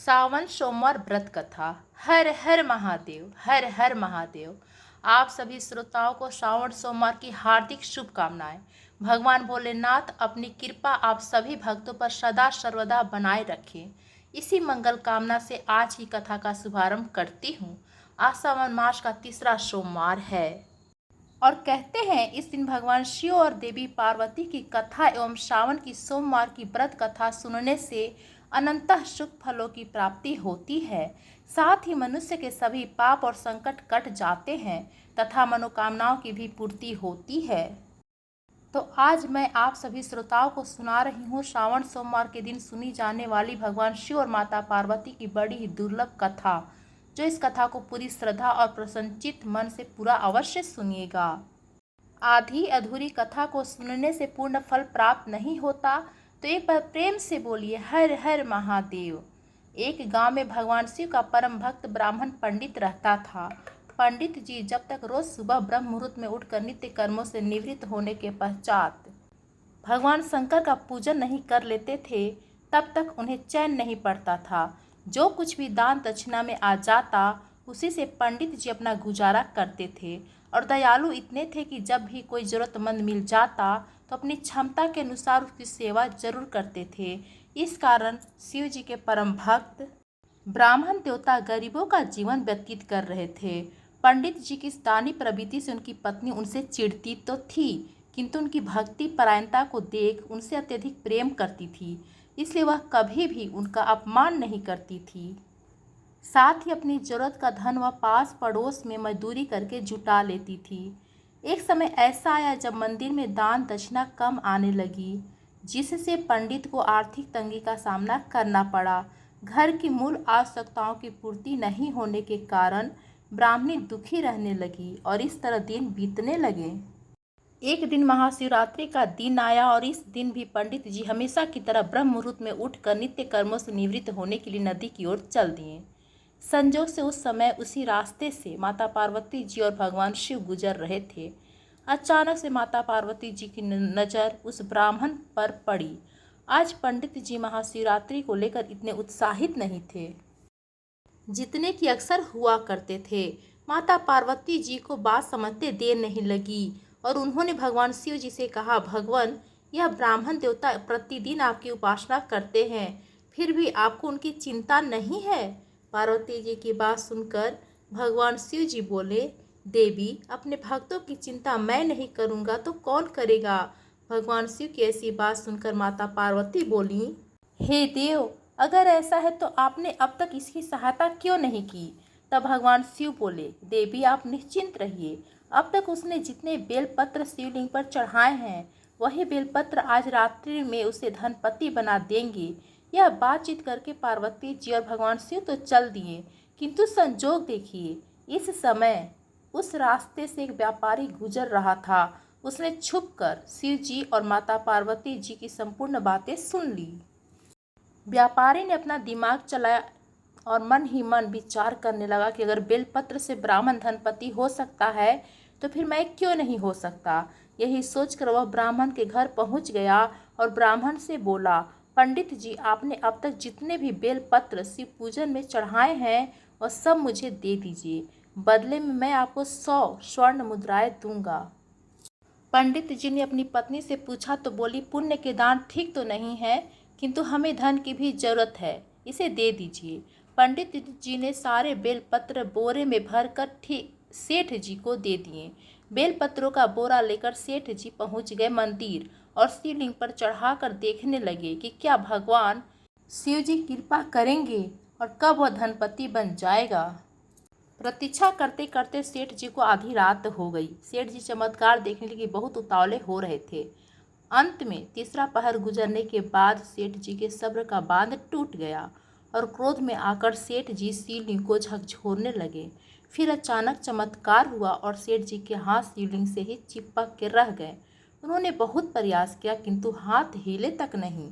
सावन सोमवार व्रत कथा। हर हर महादेव, हर हर महादेव। आप सभी श्रोताओं को श्रावण सोमवार की हार्दिक शुभकामनाएं। भगवान भोलेनाथ अपनी कृपा आप सभी भक्तों पर सदा सर्वदा बनाए रखें। इसी मंगल कामना से आज की कथा का शुभारंभ करती हूँ। आज सावन मास का तीसरा सोमवार है और कहते हैं इस दिन भगवान शिव और देवी पार्वती की कथा एवं श्रावण की सोमवार की व्रत कथा सुनने से अनंतः सुख फलों की प्राप्ति होती है। साथ ही मनुष्य के सभी पाप और संकट कट जाते हैं तथा मनोकामनाओं की भी पूर्ति होती है। तो आज मैं आप सभी श्रोताओं को सुना रही हूँ श्रावण सोमवार के दिन सुनी जाने वाली भगवान शिव और माता पार्वती की बड़ी ही दुर्लभ कथा। जो इस कथा को पूरी श्रद्धा और प्रसन्नचित्त मन से पूरा अवश्य सुनिएगा। आधी अधूरी कथा को सुनने से पूर्ण फल प्राप्त नहीं होता, तो एक बार प्रेम से बोलिए हर हर महादेव। एक गांव में भगवान शिव का परम भक्त ब्राह्मण पंडित रहता था। पंडित जी जब तक रोज सुबह ब्रह्म मुहूर्त में उठकर नित्य कर्मों से निवृत्त होने के पश्चात भगवान शंकर का पूजन नहीं कर लेते थे, तब तक उन्हें चैन नहीं पड़ता था। जो कुछ भी दान दक्षिणा में आ जाता उसी से पंडित जी अपना गुजारा करते थे और दयालु इतने थे कि जब भी कोई ज़रूरतमंद मिल जाता तो अपनी क्षमता के अनुसार उसकी सेवा जरूर करते थे। इस कारण शिव जी के परम भक्त ब्राह्मण देवता गरीबों का जीवन व्यतीत कर रहे थे। पंडित जी की इस दानी प्रवृत्ति से उनकी पत्नी उनसे चिढ़ती तो थी, किंतु उनकी भक्ति परायणता को देख उनसे अत्यधिक प्रेम करती थी, इसलिए वह कभी भी उनका अपमान नहीं करती थी। साथ ही अपनी जरूरत का धन वह पास पड़ोस में मजदूरी करके जुटा लेती थी। एक समय ऐसा आया जब मंदिर में दान दक्षिणा कम आने लगी, जिससे पंडित को आर्थिक तंगी का सामना करना पड़ा। घर की मूल आवश्यकताओं की पूर्ति नहीं होने के कारण ब्राह्मणी दुखी रहने लगी और इस तरह दिन बीतने लगे। एक दिन महाशिवरात्रि का दिन आया और इस दिन भी पंडित जी हमेशा की तरह ब्रह्म मुहूर्त में उठकर नित्य कर्मों से निवृत्त होने के लिए नदी की ओर चल दिए। संजोग से उस समय उसी रास्ते से माता पार्वती जी और भगवान शिव गुजर रहे थे। अचानक से माता पार्वती जी की नज़र उस ब्राह्मण पर पड़ी। आज पंडित जी महाशिवरात्रि को लेकर इतने उत्साहित नहीं थे जितने कि अक्सर हुआ करते थे। माता पार्वती जी को बात समझते देर नहीं लगी और उन्होंने भगवान शिव जी से कहा, भगवान, यह ब्राह्मण देवता प्रतिदिन आपकी उपासना करते हैं, फिर भी आपको उनकी चिंता नहीं है। पार्वती जी की बात सुनकर भगवान शिव जी बोले, देवी, अपने भक्तों की चिंता मैं नहीं करूँगा तो कौन करेगा। भगवान शिव की ऐसी बात सुनकर माता पार्वती बोली, हे देव, अगर ऐसा है तो आपने अब तक इसकी सहायता क्यों नहीं की। तब भगवान शिव बोले, देवी, आप निश्चिंत रहिए, अब तक उसने जितने बेलपत्र शिवलिंग पर चढ़ाए हैं वही बेलपत्र आज रात्रि में उसे धनपति बना देंगे। यह बातचीत करके पार्वती जी और भगवान शिव तो चल दिए, किंतु संजोग देखिए, इस समय उस रास्ते से एक व्यापारी गुजर रहा था। उसने छुपकर शिव जी और माता पार्वती जी की संपूर्ण बातें सुन ली। व्यापारी ने अपना दिमाग चलाया और मन ही मन विचार करने लगा कि अगर बेलपत्र से ब्राह्मण धनपति हो सकता है तो फिर मैं क्यों नहीं हो सकता। यही सोचकर वह ब्राह्मण के घर पहुंच गया और ब्राह्मण से बोला, पंडित जी, आपने अब तक जितने भी बेलपत्र शिव पूजन में चढ़ाए हैं वह सब मुझे दे दीजिए, बदले में मैं आपको 100 स्वर्ण मुद्राएं दूंगा। पंडित जी ने अपनी पत्नी से पूछा तो बोली, पुण्य के दान ठीक तो नहीं है, किंतु हमें धन की भी जरूरत है, इसे दे दीजिए। पंडित जी ने सारे बेलपत्र बोरे में भरकर ठीक सेठ जी को दे दिए। बेलपत्रों का बोरा लेकर सेठ जी पहुंच गए मंदिर और शिवलिंग पर चढ़ाकर देखने लगे कि क्या भगवान शिव जी कृपा करेंगे और कब वह धनपति बन जाएगा। प्रतीक्षा करते करते सेठ जी को आधी रात हो गई। सेठ जी चमत्कार देखने के लिए बहुत उतावले हो रहे थे। अंत में तीसरा पहर गुजरने के बाद सेठ जी के सब्र का बांध टूट गया और क्रोध में आकर सेठ जी शिवलिंग को झकझोरने लगे। फिर अचानक चमत्कार हुआ और सेठ जी के हाथ शिवलिंग से ही चिपक के रह गए। उन्होंने बहुत प्रयास किया किंतु हाथ हिले तक नहीं।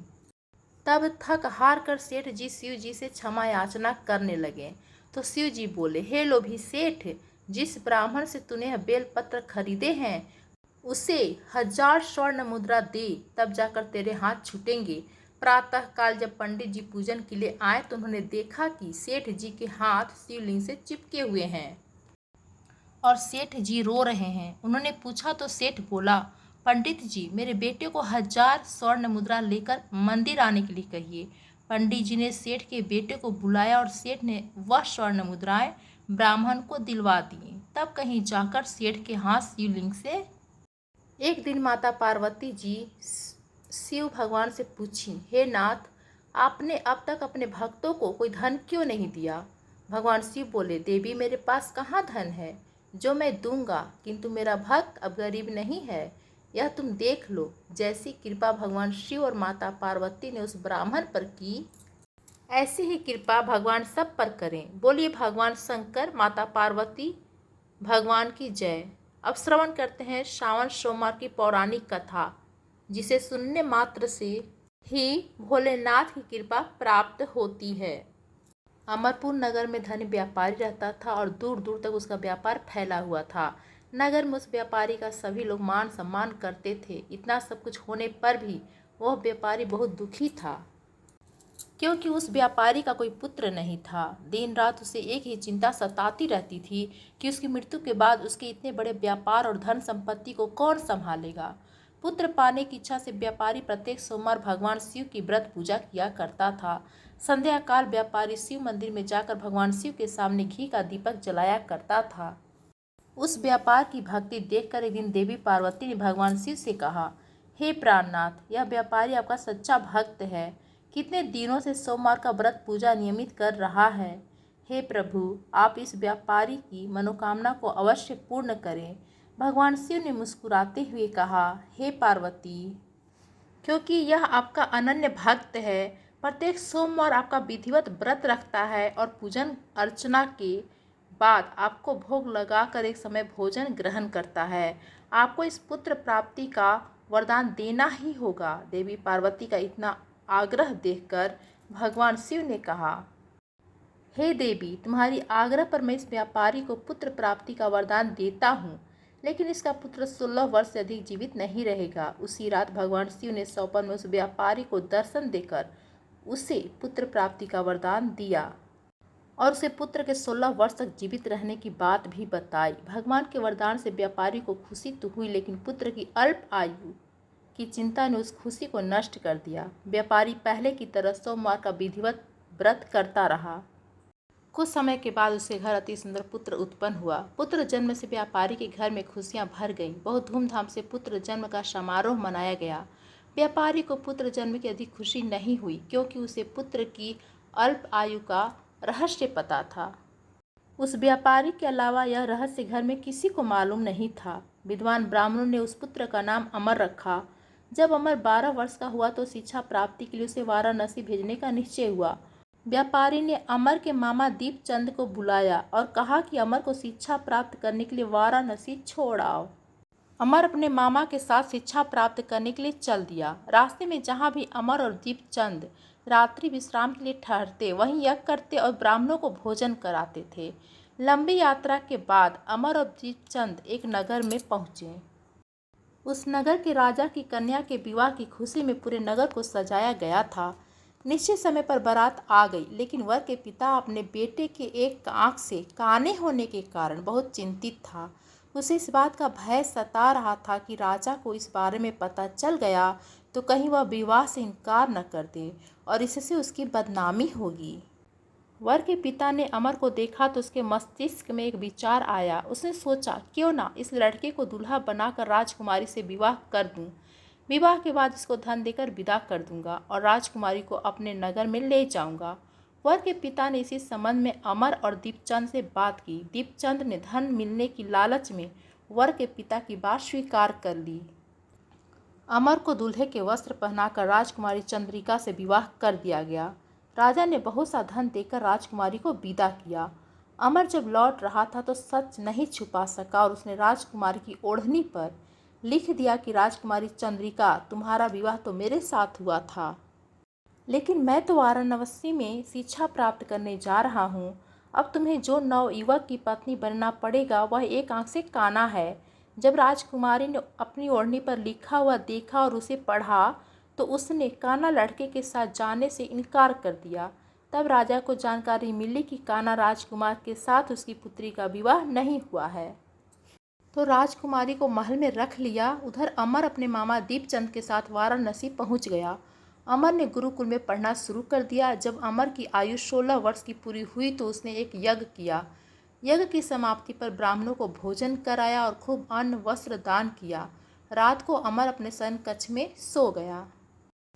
तब थक हार कर सेठ जी शिव जी से क्षमा याचना करने लगे तो शिव जी बोले, हे लोभी सेठ, जिस ब्राह्मण से तूने यह बेलपत्र खरीदे हैं उसे 1000 स्वर्ण मुद्रा दे, तब जाकर तेरे हाथ छूटेंगे। प्रातःकाल जब पंडित जी पूजन के लिए आए तो उन्होंने देखा कि सेठ जी के हाथ शिवलिंग से चिपके हुए हैं और सेठ जी रो रहे हैं। उन्होंने पूछा तो सेठ बोला, पंडित जी, मेरे बेटे को 1000 स्वर्ण मुद्रा लेकर मंदिर आने के लिए कहिए। पंडित जी ने सेठ के बेटे को बुलाया और सेठ ने वह स्वर्ण मुद्राएं ब्राह्मण को दिलवा दी। तब कहीं जाकर सेठ के हाथ शिवलिंग से एक दिन माता पार्वती जी शिव भगवान से पूछी, हे नाथ, आपने अब तक अपने भक्तों को कोई धन क्यों नहीं दिया? भगवान शिव बोले, देवी, मेरे पास कहाँ धन है जो मैं दूंगा, किंतु मेरा भक्त अब गरीब नहीं है, यह तुम देख लो। जैसी कृपा भगवान शिव और माता पार्वती ने उस ब्राह्मण पर की, ऐसी ही कृपा भगवान सब पर करें। बोलिए भगवान शंकर, माता पार्वती भगवान की जय। अब श्रवण करते हैं श्रावण सोमवार की पौराणिक कथा, जिसे सुनने मात्र से ही भोलेनाथ की कृपा प्राप्त होती है। अमरपुर नगर में धनी व्यापारी रहता था और दूर दूर तक उसका व्यापार फैला हुआ था। नगर में उस व्यापारी का सभी लोग मान सम्मान करते थे। इतना सब कुछ होने पर भी वह व्यापारी बहुत दुखी था, क्योंकि उस व्यापारी का कोई पुत्र नहीं था। दिन रात उसे एक ही चिंता सताती रहती थी कि उसकी मृत्यु के बाद उसके इतने बड़े व्यापार और धन संपत्ति को कौन संभालेगा। पुत्र पाने की इच्छा से व्यापारी प्रत्येक सोमवार भगवान शिव की व्रत पूजा किया करता था। संध्या काल व्यापारी शिव मंदिर में जाकर भगवान शिव के सामने घी का दीपक जलाया करता था। उस व्यापार की भक्ति देखकर एक दिन देवी पार्वती ने भगवान शिव से कहा, हे प्राणनाथ, यह व्यापारी आपका सच्चा भक्त है। कितने दिनों से सोमवार का व्रत पूजा नियमित कर रहा है। हे प्रभु, आप इस व्यापारी की मनोकामना को अवश्य पूर्ण करें। भगवान शिव ने मुस्कुराते हुए कहा, हे पार्वती, क्योंकि यह आपका अनन्य भक्त है, प्रत्येक सोमवार आपका विधिवत व्रत रखता है और पूजन अर्चना के बाद आपको भोग लगाकर एक समय भोजन ग्रहण करता है, आपको इस पुत्र प्राप्ति का वरदान देना ही होगा। देवी पार्वती का इतना आग्रह देखकर भगवान शिव ने कहा, हे देवी, तुम्हारी आग्रह पर मैं इस व्यापारी को पुत्र प्राप्ति का वरदान देता हूँ, लेकिन इसका पुत्र 16 वर्ष से अधिक जीवित नहीं रहेगा। उसी रात भगवान शिव ने स्वप्न में उस व्यापारी को दर्शन देकर उसे पुत्र प्राप्ति का वरदान दिया और उसे पुत्र के 16 वर्ष तक जीवित रहने की बात भी बताई। भगवान के वरदान से व्यापारी को खुशी तो हुई, लेकिन पुत्र की अल्प आयु की चिंता ने उस खुशी को नष्ट कर दिया। व्यापारी पहले की तरह सोमवार का विधिवत व्रत करता रहा। कुछ समय के बाद उसके घर अति सुंदर पुत्र उत्पन्न हुआ। पुत्र जन्म से व्यापारी के घर में खुशियां भर गईं। बहुत धूमधाम से पुत्र जन्म का समारोह मनाया गया। व्यापारी को पुत्र जन्म की अधिक खुशी नहीं हुई, क्योंकि उसे पुत्र की अल्प आयु का रहस्य पता था। उस व्यापारी के अलावा यह रहस्य घर में किसी को मालूम नहीं था। विद्वान ब्राह्मणों ने उस पुत्र का नाम अमर रखा। जब अमर 12 वर्ष का हुआ तो शिक्षा प्राप्ति के लिए उसे वाराणसी भेजने का निश्चय हुआ। व्यापारी ने अमर के मामा दीपचंद को बुलाया और कहा कि अमर को शिक्षा प्राप्त करने के लिए वाराणसी छोड़ आओ। अमर अपने मामा के साथ शिक्षा प्राप्त करने के लिए चल दिया। रास्ते में जहाँ भी अमर और दीपचंद रात्रि विश्राम के लिए ठहरते, वहीं यज्ञ करते और ब्राह्मणों को भोजन कराते थे। लंबी यात्रा के बाद अमर और दीपचंद एक नगर में पहुँचे। उस नगर के राजा की कन्या के विवाह की खुशी में पूरे नगर को सजाया गया था। निश्चित समय पर बारात आ गई, लेकिन वर के पिता अपने बेटे के एक आंख से काने होने के कारण बहुत चिंतित था। उसे इस बात का भय सता रहा था कि राजा को इस बारे में पता चल गया तो कहीं वह विवाह से इनकार न कर दे और इससे उसकी बदनामी होगी। वर के पिता ने अमर को देखा तो उसके मस्तिष्क में एक विचार आया। उसने सोचा, क्यों ना इस लड़के को दूल्हा बनाकर राजकुमारी से विवाह कर दूं। विवाह के बाद इसको धन देकर विदा कर दूंगा और राजकुमारी को अपने नगर में ले जाऊंगा। वर के पिता ने इसी संबंध में अमर और दीपचंद से बात की। दीपचंद ने धन मिलने की लालच में वर के पिता की बात स्वीकार कर ली। अमर को दूल्हे के वस्त्र पहनाकर राजकुमारी चंद्रिका से विवाह कर दिया गया। राजा ने बहुत सा धन देकर राजकुमारी को विदा किया। अमर जब लौट रहा था तो सच नहीं छुपा सका और उसने राजकुमारी की ओढ़नी पर लिख दिया कि राजकुमारी चंद्रिका, तुम्हारा विवाह तो मेरे साथ हुआ था, लेकिन मैं तो वाराणसी में शिक्षा प्राप्त करने जा रहा हूँ। अब तुम्हें जो नवयुवक की पत्नी बनना पड़ेगा वह एक आंख से काना है। जब राजकुमारी ने अपनी ओढ़नी पर लिखा हुआ देखा और उसे पढ़ा तो उसने कान्हा लड़के के साथ जाने से इनकार कर दिया। तब राजा को जानकारी मिली कि कान्हा राजकुमार के साथ उसकी पुत्री का विवाह नहीं हुआ है, तो राजकुमारी को महल में रख लिया। उधर अमर अपने मामा दीपचंद के साथ वाराणसी पहुंच गया। अमर ने गुरुकुल में पढ़ना शुरू कर दिया। जब अमर की आयु 16 वर्ष की पूरी हुई तो उसने एक यज्ञ किया। यज्ञ की समाप्ति पर ब्राह्मणों को भोजन कराया और खूब अन्न वस्त्र दान किया। रात को अमर अपने शयन कक्ष में सो गया।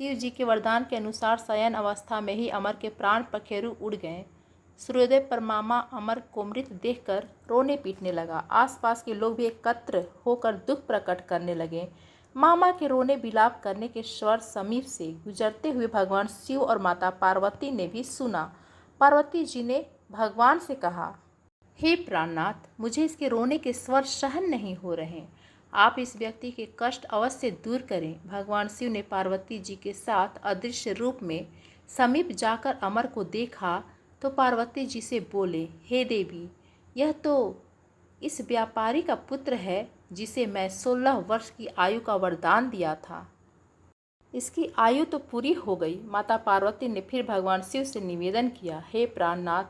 शिव जी के वरदान के अनुसार शयन अवस्था में ही अमर के प्राण पखेरु उड़ गए। सूर्योदय पर मामा अमर को मृत देखकर रोने पीटने लगा। आसपास के लोग भी एकत्र होकर दुख प्रकट करने लगे। मामा के रोने विलाप करने के स्वर समीप से गुजरते हुए भगवान शिव और माता पार्वती ने भी सुना। पार्वती जी ने भगवान से कहा, हे प्राणनाथ, मुझे इसके रोने के स्वर सहन नहीं हो रहे। आप इस व्यक्ति के कष्ट अवश्य दूर करें। भगवान शिव ने पार्वती जी के साथ अदृश्य रूप में समीप जाकर अमर को देखा तो पार्वती जी से बोले, हे देवी, यह तो इस व्यापारी का पुत्र है जिसे मैं 16 वर्ष की आयु का वरदान दिया था। इसकी आयु तो पूरी हो गई। माता पार्वती ने फिर भगवान शिव से निवेदन किया, हे प्राणनाथ,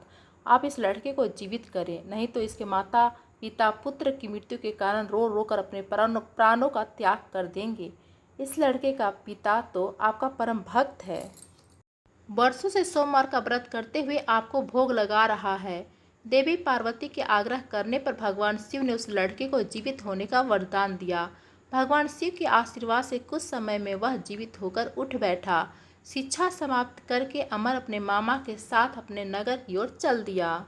आप इस लड़के को जीवित करें, नहीं तो इसके माता पिता पुत्र की मृत्यु के कारण रो रो कर अपने प्राणों का त्याग कर देंगे। इस लड़के का पिता तो आपका परम भक्त है, वर्षों से सोमवार का व्रत करते हुए आपको भोग लगा रहा है। देवी पार्वती के आग्रह करने पर भगवान शिव ने उस लड़के को जीवित होने का वरदान दिया। भगवान शिव के आशीर्वाद से कुछ समय में वह जीवित होकर उठ बैठा। शिक्षा समाप्त करके अमर अपने मामा के साथ अपने नगर की ओर चल दिया।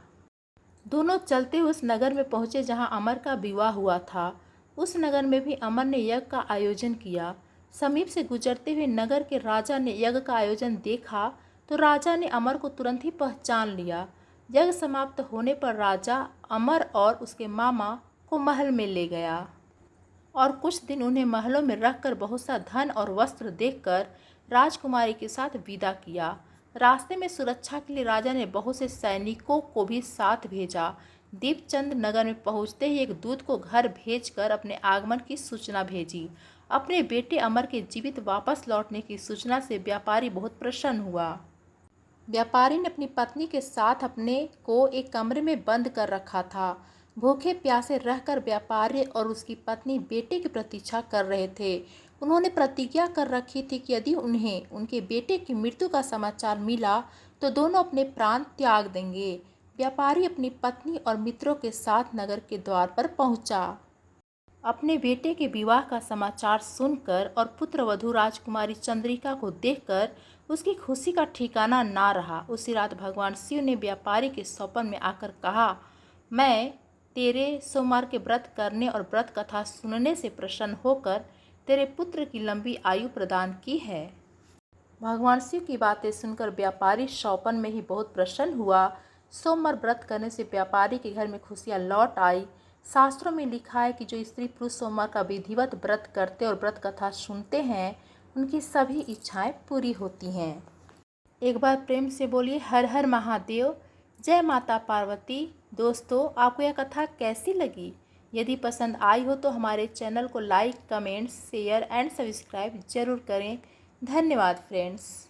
दोनों चलते उस नगर में पहुंचे जहां अमर का विवाह हुआ था। उस नगर में भी अमर ने यज्ञ का आयोजन किया। समीप से गुजरते हुए नगर के राजा ने यज्ञ का आयोजन देखा तो राजा ने अमर को तुरंत ही पहचान लिया। यज्ञ समाप्त होने पर राजा अमर और उसके मामा को महल में ले गया और कुछ दिन उन्हें महलों में रखकर बहुत सा धन और वस्त्र देकर राजकुमारी के साथ विदा किया। रास्ते में सुरक्षा के लिए राजा ने बहुत से सैनिकों को भी साथ भेजा। दीपचंद नगर में पहुंचते ही एक दूत को घर भेजकर अपने आगमन की सूचना भेजी। अपने बेटे अमर के जीवित वापस लौटने की सूचना से व्यापारी बहुत प्रसन्न हुआ। व्यापारी ने अपनी पत्नी के साथ अपने को एक कमरे में बंद कर रखा था। भूखे प्यासे रहकर व्यापारी और उसकी पत्नी बेटे की प्रतीक्षा कर रहे थे। उन्होंने प्रतिज्ञा कर रखी थी कि यदि उन्हें उनके बेटे की मृत्यु का समाचार मिला तो दोनों अपने प्राण त्याग देंगे। व्यापारी अपनी पत्नी और मित्रों के साथ नगर के द्वार पर पहुंचा। अपने बेटे के विवाह का समाचार सुनकर और पुत्र वधू राजकुमारी चंद्रिका को देखकर उसकी खुशी का ठिकाना ना रहा। उसी रात भगवान शिव ने व्यापारी के स्वप्न में आकर कहा, मैं तेरे सोमवार के व्रत करने और व्रत कथा सुनने से प्रसन्न होकर तेरे पुत्र की लंबी आयु प्रदान की है। भगवान शिव की बातें सुनकर व्यापारी स्वप्न में ही बहुत प्रसन्न हुआ। सोमवार व्रत करने से व्यापारी के घर में खुशियाँ लौट आई। शास्त्रों में लिखा है कि जो स्त्री पुरुष सोमवार का विधिवत व्रत करते और व्रत कथा सुनते हैं उनकी सभी इच्छाएं पूरी होती हैं। एक बार प्रेम से बोलिए, हर हर महादेव, जय माता पार्वती। दोस्तों, आपको यह कथा कैसी लगी? यदि पसंद आई हो तो हमारे चैनल को like, comment, share and subscribe जरूर करें। धन्यवाद फ्रेंड्स।